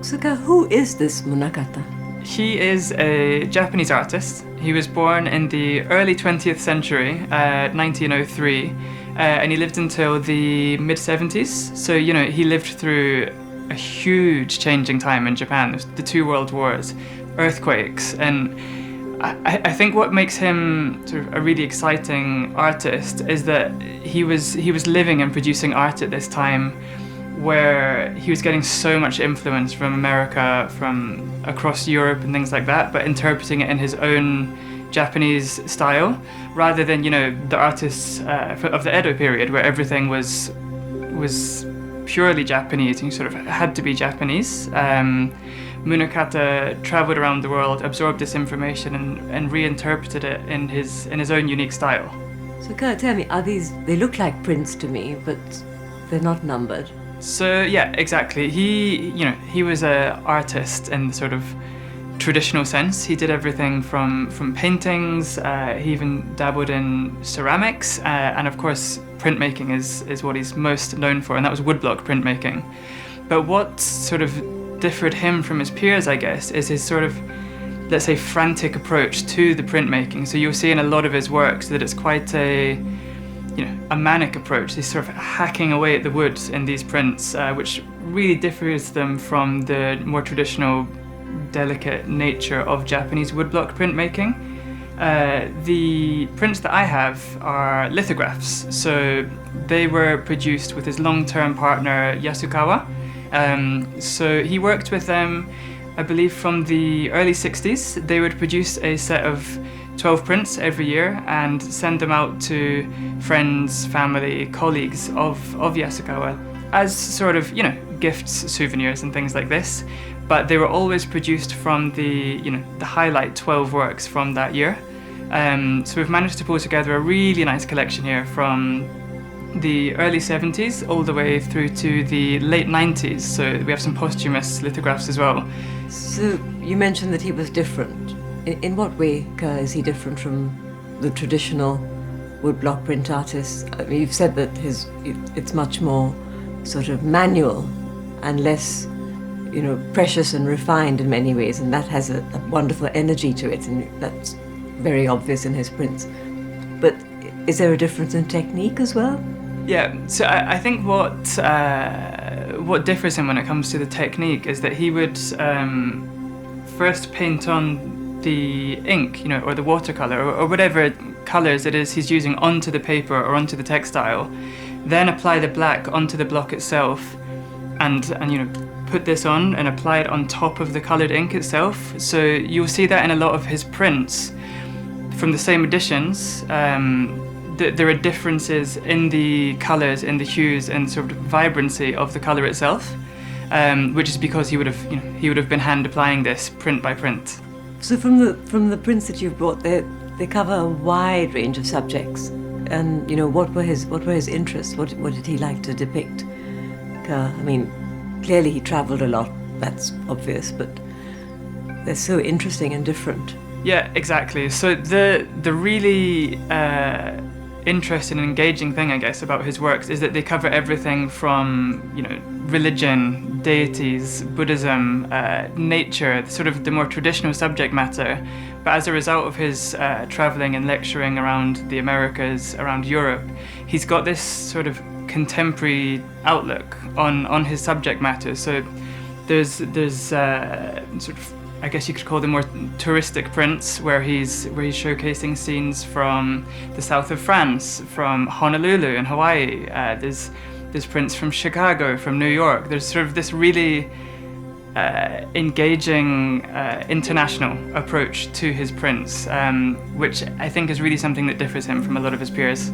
So, who is this Munakata? He is a Japanese artist. He was born in the early 20th century, 1903, and he lived until the mid-70s. So, he lived through a huge changing time in Japan. There's the two world wars, earthquakes, and I think what makes him sort of a really exciting artist is that he was living and producing art at this time where he was getting so much influence from America, from across Europe and things like that, but interpreting it in his own Japanese style, rather than, the artists of the Edo period, where everything was purely Japanese, and you sort of had to be Japanese. Munakata traveled around the world, absorbed this information, and reinterpreted it in his own unique style. So, tell me, they look like prints to me, but they're not numbered. So yeah, exactly. He was an artist in the sort of traditional sense. He did everything from paintings. He even dabbled in ceramics, and of course, printmaking is what he's most known for, and that was woodblock printmaking. But what sort of differed him from his peers, I guess, is his sort of, let's say, frantic approach to the printmaking. So you'll see in a lot of his works that it's quite a manic approach. He's sort of hacking away at the wood in these prints, which really differs them from the more traditional, delicate nature of Japanese woodblock printmaking. The prints that I have are lithographs, so they were produced with his long-term partner Yasukawa. So he worked with them, I believe, from the early 60s. They would produce a set of 12 prints every year and send them out to friends, family, colleagues of Yasukawa as sort of, gifts, souvenirs and things like this. But they were always produced from the highlight 12 works from that year. So we've managed to pull together a really nice collection here from the early 70s all the way through to the late 90s. So we have some posthumous lithographs as well. So you mentioned that he was different. In what way, Kerr, is he different from the traditional woodblock print artists? I mean, you've said that it's much more sort of manual and less, precious and refined in many ways, and that has a wonderful energy to it, and that's very obvious in his prints. But is there a difference in technique as well? Yeah, so I think what differs him when it comes to the technique is that he would first paint on the ink, or the watercolor, or whatever colors it is he's using onto the paper or onto the textile, then apply the black onto the block itself, and put this on and apply it on top of the colored ink itself. So you'll see that in a lot of his prints from the same editions. There are differences in the colors, in the hues, and sort of vibrancy of the color itself, which is because he would have been hand applying this print by print. So from the prints that you've brought, they cover a wide range of subjects, and what were his interests? What did he like to depict? I mean, clearly he travelled a lot. That's obvious, but they're so interesting and different. Yeah, exactly. So the really interesting and engaging thing, I guess, about his works is that they cover everything from religion, deities, Buddhism, nature, sort of the more traditional subject matter. But as a result of his traveling and lecturing around the Americas, around Europe, he's got this sort of contemporary outlook on his subject matter. So there's sort of, I guess you could call them more touristic prints, where he's showcasing scenes from the south of France, from Honolulu in Hawaii. There's prints from Chicago, from New York. There's sort of this really engaging international approach to his prints, which I think is really something that differs him from a lot of his peers.